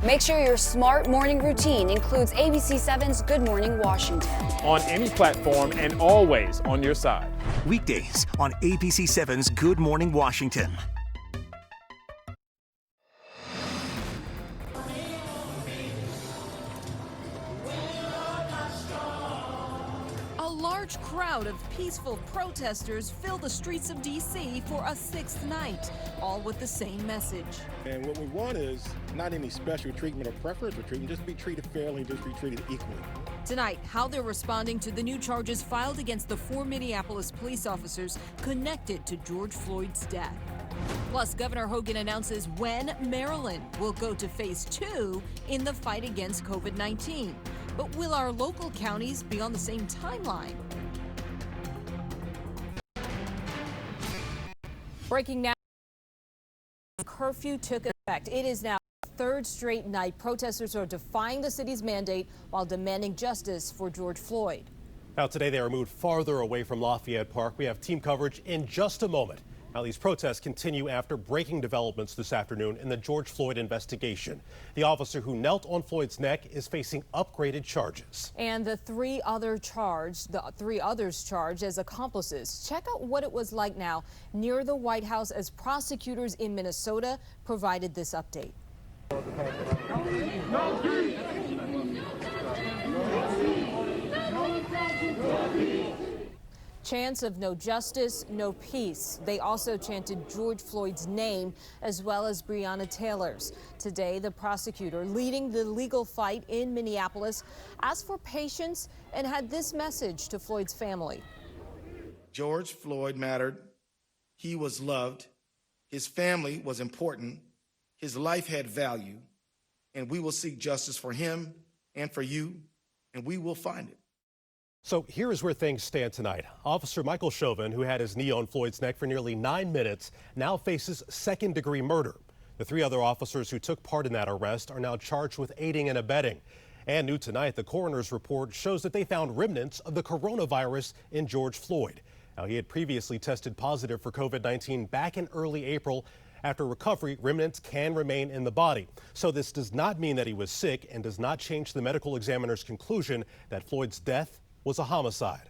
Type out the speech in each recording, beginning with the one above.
Make sure your smart morning routine includes ABC7's Good Morning Washington. On any platform and always on your side. Weekdays on ABC7's Good Morning Washington. A large crowd of peaceful protesters fill the streets of D.C. for a sixth night, all with the same message. And what we want is not any special treatment or preferential treatment, just be treated fairly, just be treated equally. Tonight, how they're responding to the new charges filed against the 4 Minneapolis police officers connected to George Floyd's death. Plus, Governor Hogan announces when Maryland will go to phase 2 in the fight against COVID-19. But will our local counties be on the same timeline? Breaking now, curfew took effect. It is now the third straight night protesters are defying the city's mandate while demanding justice for George Floyd. Now today they are moved farther away from Lafayette Park. We have team coverage in just a moment. Now these protests continue after breaking developments this afternoon in the George Floyd investigation. The officer who knelt on Floyd's neck is facing upgraded charges. And the three others charged as accomplices. Check out what it was like now near the White House as prosecutors in Minnesota provided this update. Chants of no justice, no peace. They also chanted George Floyd's name as well as Breonna Taylor's. Today, the prosecutor leading the legal fight in Minneapolis asked for patience and had this message to Floyd's family. George Floyd mattered. He was loved. His family was important. His life had value. And we will seek justice for him and for you, and we will find it. So here is where things stand tonight. Officer Michael Chauvin, who had his knee on Floyd's neck for nearly 9 minutes, now faces second-degree murder. The 3 other officers who took part in that arrest are now charged with aiding and abetting. And new tonight, the coroner's report shows that they found remnants of the coronavirus in George Floyd. Now, he had previously tested positive for COVID-19 back in early April. After recovery, remnants can remain in the body. So this does not mean that he was sick and does not change the medical examiner's conclusion that Floyd's death was a homicide.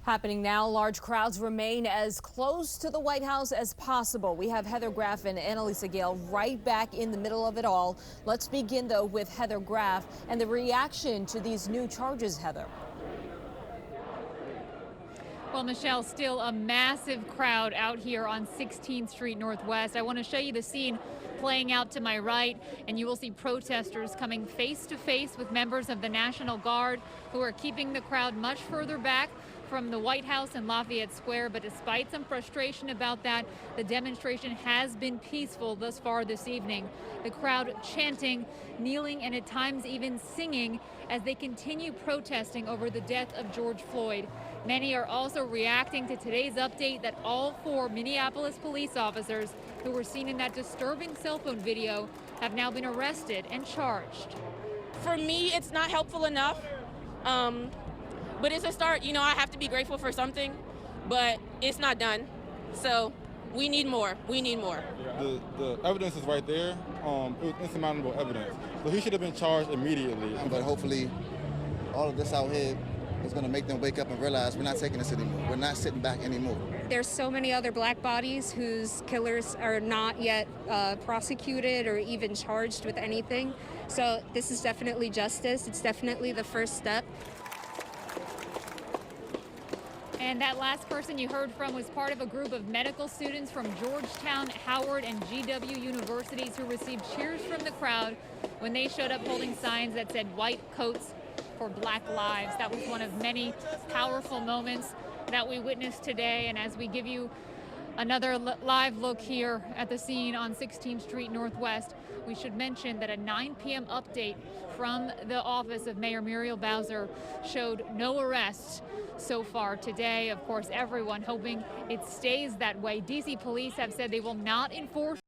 Happening now, large crowds remain as close to the White House as possible. We have Heather Graff and Annalisa Gale right back in the middle of it all. Let's begin, though, with Heather Graff and the reaction to these new charges, Heather. Well, Michelle, still a massive crowd out here on 16th Street Northwest. I want to show you the scene playing out to my right, and you will see protesters coming face to face with members of the National Guard who are keeping the crowd much further back from the White House and Lafayette Square. But despite some frustration about that, the demonstration has been peaceful thus far this evening. The crowd chanting, kneeling, and at times even singing as they continue protesting over the death of George Floyd. Many are also reacting to today's update that all 4 Minneapolis police officers who were seen in that disturbing cell phone video have now been arrested and charged. For me, it's not helpful enough, but it's a start. You know, I have to be grateful for something, but it's not done. So we need more. We need more. The evidence is right there. It was insurmountable evidence. So he should have been charged immediately. But hopefully all of this out here is going to make them wake up and realize we're not taking this anymore. We're not sitting back anymore. There's so many other black bodies whose killers are not yet prosecuted or even charged with anything. So this is definitely justice. It's definitely the first step. And that last person you heard from was part of a group of medical students from Georgetown, Howard, and GW universities who received cheers from the crowd when they showed up holding signs that said white coats for Black lives. That was one of many powerful moments that we witnessed today. And as we give you another live look here at the scene on 16th Street Northwest, we should mention that a 9 p.m. update from the office of Mayor Muriel Bowser showed no arrests so far today. Of course, everyone hoping it stays that way. DC police have said they will not enforce